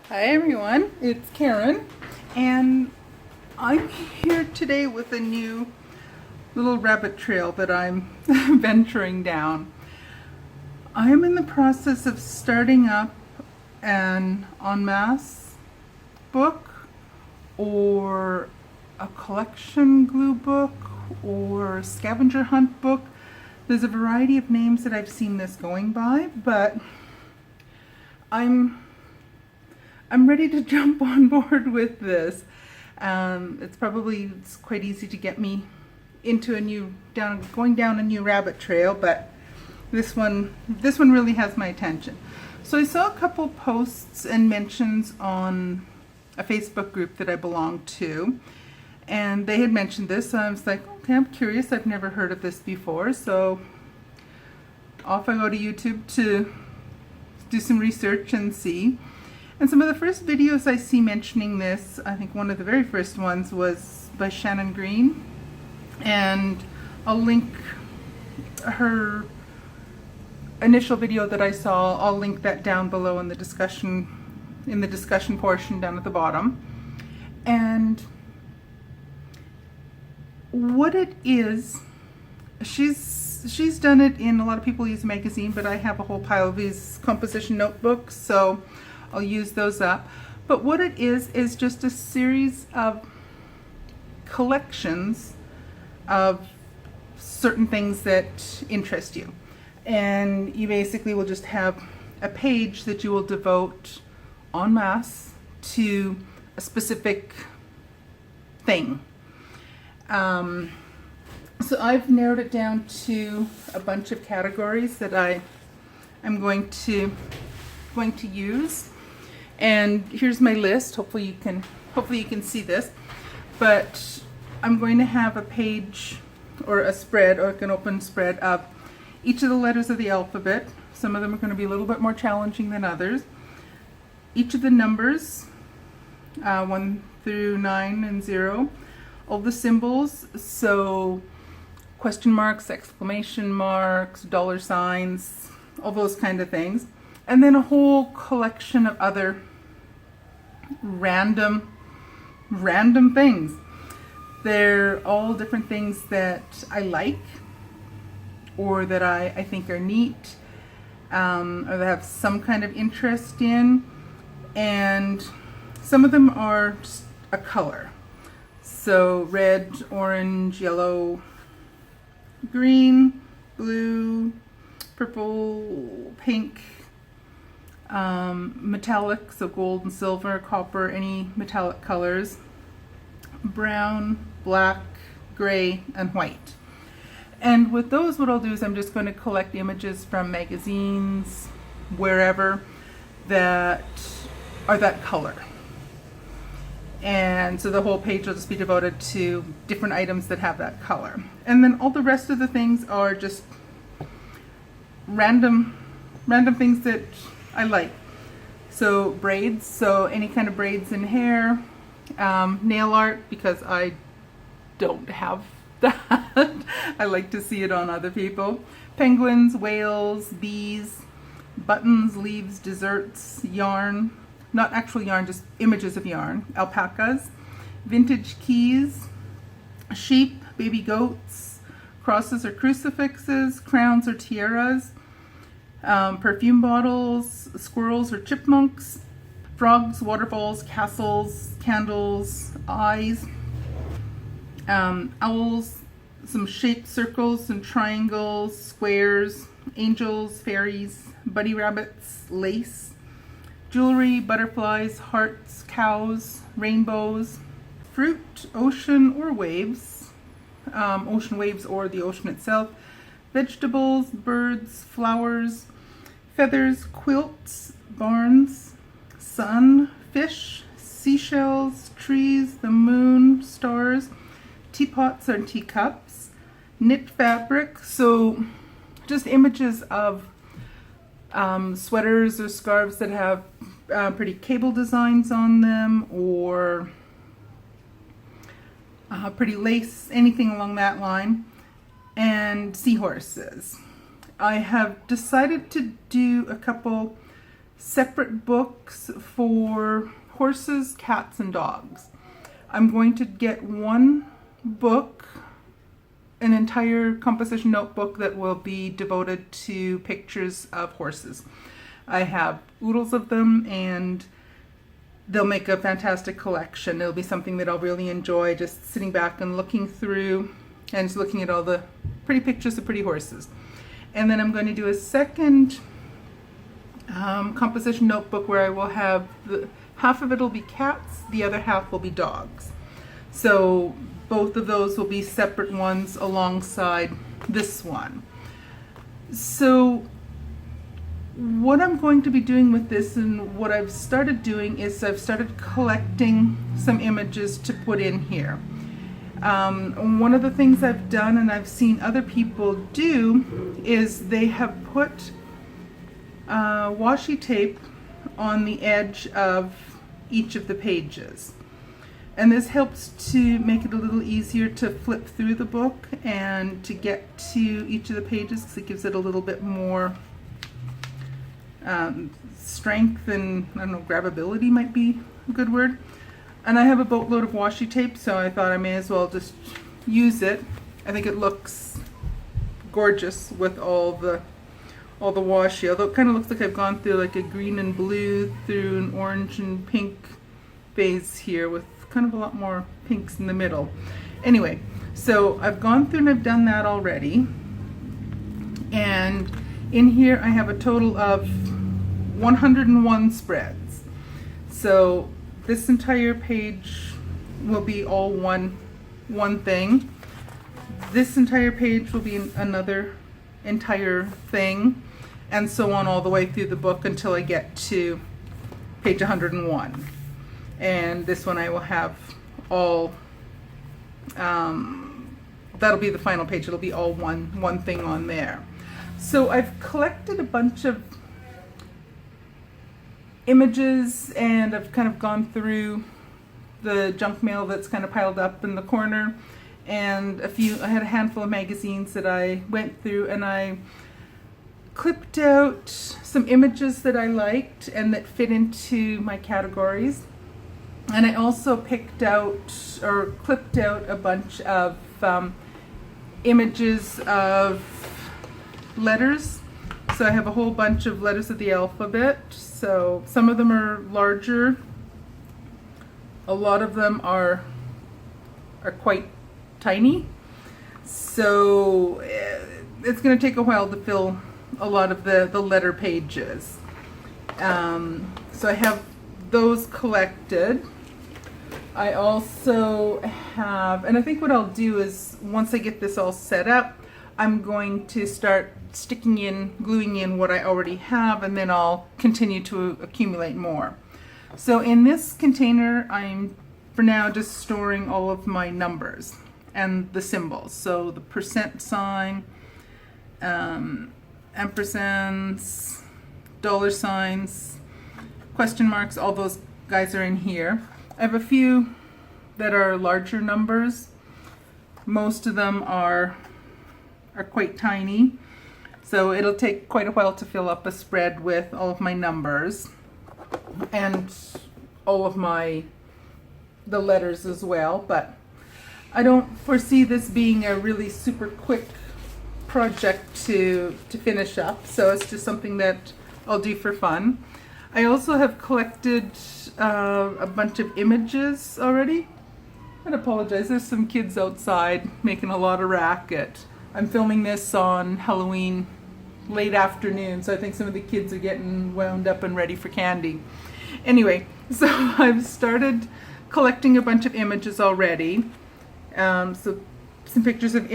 Hi everyone, it's Karen, and I'm here today with a new little rabbit trail that I'm venturing down. I'm in the process of starting up an en masse book or a collection glue book or scavenger hunt book. There's a variety of names that I've seen this going by, but I'm ready to jump on board with this. It's quite easy to get me into going down a new rabbit trail, but this one really has my attention. So I saw a couple posts and mentions on a Facebook group that I belong to, and they had mentioned this, so I was like, okay, I'm curious, I've never heard of this before, so off I go to YouTube to do some research and see. And some of the first videos I see mentioning this, I think one of the very first ones was by Shannon Green, and I'll link her initial video that I saw. I'll link that down below in the discussion portion down at the bottom. And what it is, she's done it in, a lot of people use a magazine, but I have a whole pile of these composition notebooks, so I'll use those up. But what it is just a series of collections of certain things that interest you. And you basically will just have a page that you will devote en masse to a specific thing. So I've narrowed it down to a bunch of categories that I'm going to use. And here's my list. Hopefully you can see this. But I'm going to have a page or a spread, or an open spread of each of the letters of the alphabet. Some of them are going to be a little bit more challenging than others. Each of the numbers, 1 through 9 and 0. All the symbols, so question marks, exclamation marks, dollar signs, all those kind of things. And then a whole collection of other random things. They're all different things that I like, or that I think are neat, or that I have some kind of interest in. And some of them are just a color. So red, orange, yellow, green, blue, purple, pink, metallic, so gold and silver, copper, any metallic colors, brown, black, gray, and white. And with those, what I'll do is I'm just going to collect images from magazines, wherever, that are that color. And so the whole page will just be devoted to different items that have that color. And then all the rest of the things are just random things that I like. So braids, so any kind of braids in hair, nail art, because I don't have that. I like to see it on other people. Penguins, whales, bees, buttons, leaves, desserts, yarn, not actual yarn, just images of yarn, alpacas, vintage keys, sheep, baby goats, crosses or crucifixes, crowns or tiaras, perfume bottles, squirrels or chipmunks, frogs, waterfalls, castles, candles, eyes, owls, some shaped circles and triangles, squares, angels, fairies, bunny rabbits, lace, jewelry, butterflies, hearts, cows, rainbows, fruit, ocean or waves, ocean waves or the ocean itself, vegetables, birds, flowers, feathers, quilts, barns, sun, fish, seashells, trees, the moon, stars, teapots or teacups, knit fabric, so just images of sweaters or scarves that have pretty cable designs on them, or pretty lace, anything along that line, and seahorses. I have decided to do a couple separate books for horses, cats, and dogs. I'm going to get one book, an entire composition notebook that will be devoted to pictures of horses. I have oodles of them, and they'll make a fantastic collection. It'll be something that I'll really enjoy, just sitting back and looking through and just looking at all the pretty pictures of pretty horses. And then I'm going to do a second composition notebook where I will have half of it will be cats, the other half will be dogs. So both of those will be separate ones alongside this one. So what I'm going to be doing with this, and what I've started doing, is I've started collecting some images to put in here. One of the things I've done, and I've seen other people do, is they have put washi tape on the edge of each of the pages. And this helps to make it a little easier to flip through the book and to get to each of the pages, because it gives it a little bit more strength, and I don't know, grabbability might be a good word. And I have a boatload of washi tape, so I thought I may as well just use it. I think it looks gorgeous with all the washi, although it kind of looks like I've gone through like a green and blue through an orange and pink phase here, with kind of a lot more pinks in the middle. Anyway, so I've gone through and I've done that already. And in here I have a total of 101 spreads. So this entire page will be all one thing. This entire page will be another entire thing, and so on all the way through the book until I get to page 101. And this one I will have all, that'll be the final page. It'll be all one thing on there. So I've collected a bunch of images, and I've kind of gone through the junk mail that's kind of piled up in the corner, and I had a handful of magazines that I went through, and I clipped out some images that I liked and that fit into my categories. And I also picked out or clipped out a bunch of images of letters. So I have a whole bunch of letters of the alphabet. So some of them are larger. A lot of them are quite tiny. So it's going to take a while to fill a lot of the letter pages. So I have those collected. I also have, and I think what I'll do is, once I get this all set up, I'm going to start gluing in what I already have, and then I'll continue to accumulate more. So in this container, I'm for now just storing all of my numbers and the symbols. So the percent sign, ampersands, dollar signs, question marks, all those guys are in here. I have a few that are larger numbers. Most of them are quite tiny. So it'll take quite a while to fill up a spread with all of my numbers and all of the letters as well. But I don't foresee this being a really super quick project to finish up. So it's just something that I'll do for fun. I also have collected a bunch of images already. I apologize, there's some kids outside making a lot of racket. I'm filming this on Halloween late afternoon, so I think some of the kids are getting wound up and ready for candy. Anyway, so I've started collecting a bunch of images already. So some pictures of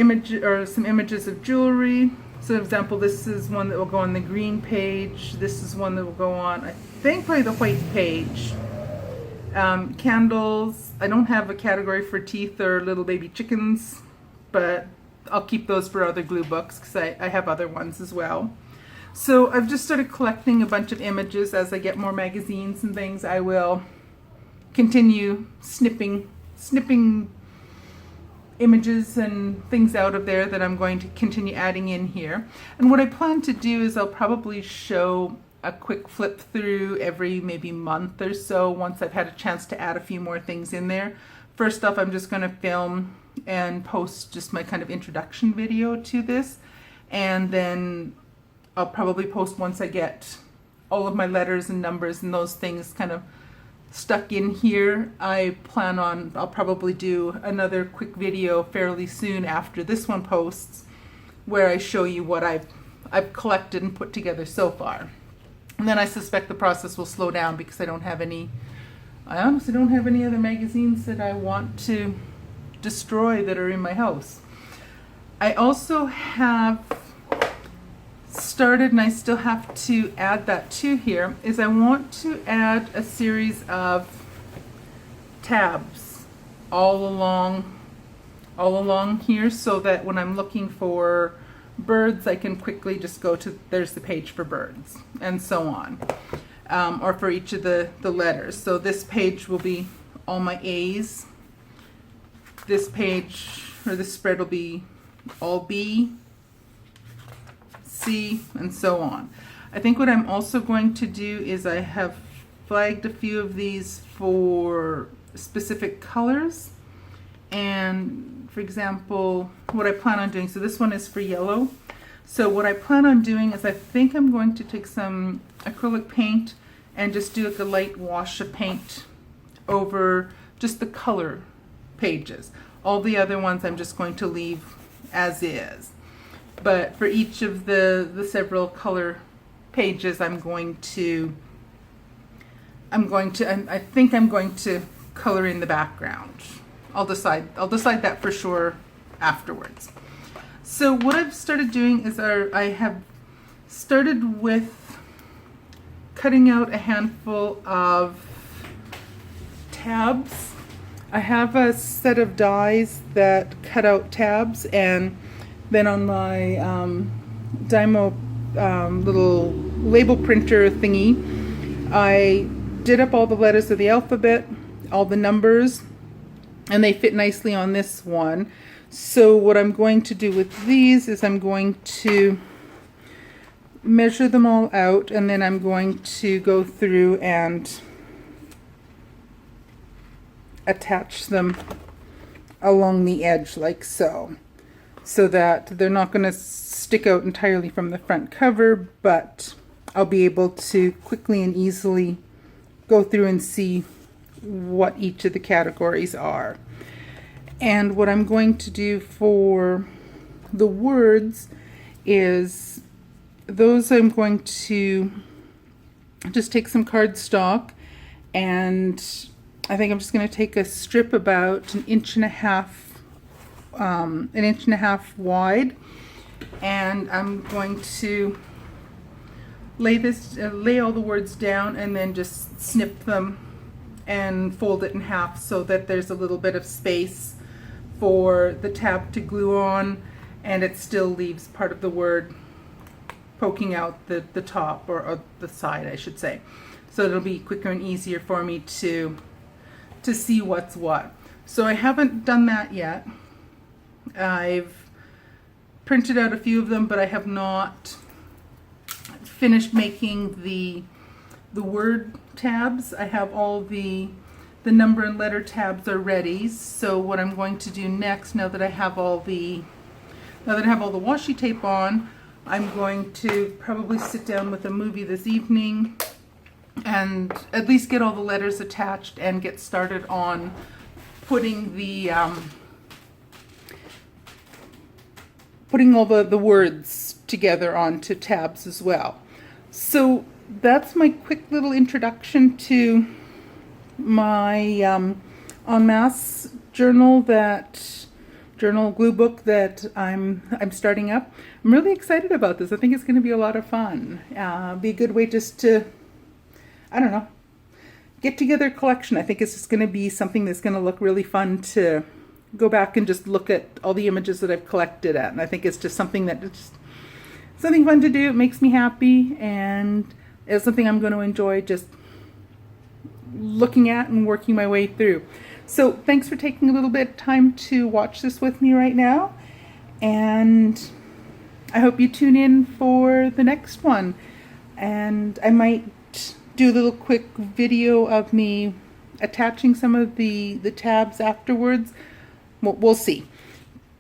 some images of jewelry. So for example, this is one that will go on the green page. This is one that will go on, I think, probably the white page. Candles. I don't have a category for teeth or little baby chickens, but I'll keep those for other glue books because I have other ones as well. So I've just started collecting a bunch of images. As I get more magazines and things, I will continue snipping images and things out of there that I'm going to continue adding in here. And what I plan to do is I'll probably show a quick flip through every maybe month or so once I've had a chance to add a few more things in there. First off, I'm just going to film and post just my kind of introduction video to this, and then I'll probably post once I get all of my letters and numbers and those things kind of stuck in here. I'll probably do another quick video fairly soon after this one posts where I show you what I've collected and put together so far. And then I suspect the process will slow down because I honestly don't have any other magazines that I want to destroy that are in my house. I also have started, and I still have to add that to here, is I want to add a series of tabs all along here, so that when I'm looking for birds, I can quickly just go to, there's the page for birds, and so on. Or for each of the letters. So this page will be all my A's. This page, or this spread, will be all B, C, and so on. I think what I'm also going to do is I have flagged a few of these for specific colors. And for example, what I plan on doing, so this one is for yellow. So what I plan on doing is I think I'm going to take some acrylic paint and just do like a light wash of paint over just the color pages. All the other ones I'm just going to leave as is. But for each of the several color pages, I think I'm going to color in the background. I'll decide that for sure afterwards. So what I've started doing is I have started with cutting out a handful of tabs. I have a set of dies that cut out tabs, and then on my Dymo little label printer thingy, I did up all the letters of the alphabet, all the numbers, and they fit nicely on this one. So what I'm going to do with these is I'm going to measure them all out, and then I'm going to go through and attach them along the edge like so that they're not going to stick out entirely from the front cover, but I'll be able to quickly and easily go through and see what each of the categories are. And what I'm going to do for the words is those I'm going to just take some cardstock, and I think I'm just going to take a strip about an inch and a half wide, and I'm going to lay all the words down and then just snip them and fold it in half so that there's a little bit of space for the tab to glue on, and it still leaves part of the word poking out the top, or the side I should say. So it'll be quicker and easier for me to see what's what. So I haven't done that yet. I've printed out a few of them, but I have not finished making the word tabs. I have all the number and letter tabs are ready. So what I'm going to do next, now that I have all the washi tape on, I'm going to probably sit down with a movie this evening and at least get all the letters attached and get started on putting putting all the words together onto tabs as well. So that's my quick little introduction to my en masse journal glue book that I'm starting up. I'm really excited about this. I think it's going to be a lot of fun. Be a good way just to, I don't know, get together a collection. I think it's just going to be something that's going to look really fun to go back and just look at all the images that I've collected at. And I think it's just something something fun to do. It makes me happy, and it's something I'm going to enjoy just looking at and working my way through. So thanks for taking a little bit of time to watch this with me right now, and I hope you tune in for the next one. and I might do a little quick video of me attaching some of the tabs afterwards. We'll see.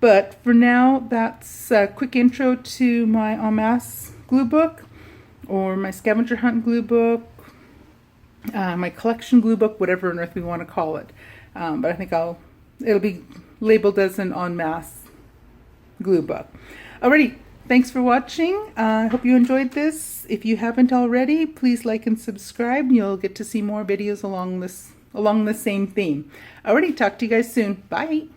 But for now, that's a quick intro to my Masse glue book, or my scavenger hunt glue book, my collection glue book, whatever on earth we want to call it. But I think it'll be labeled as an en masse glue book. Alrighty, thanks for watching. I hope you enjoyed this. If you haven't already, please like and subscribe, and you'll get to see more videos along the same theme. Alrighty, talk to you guys soon. Bye.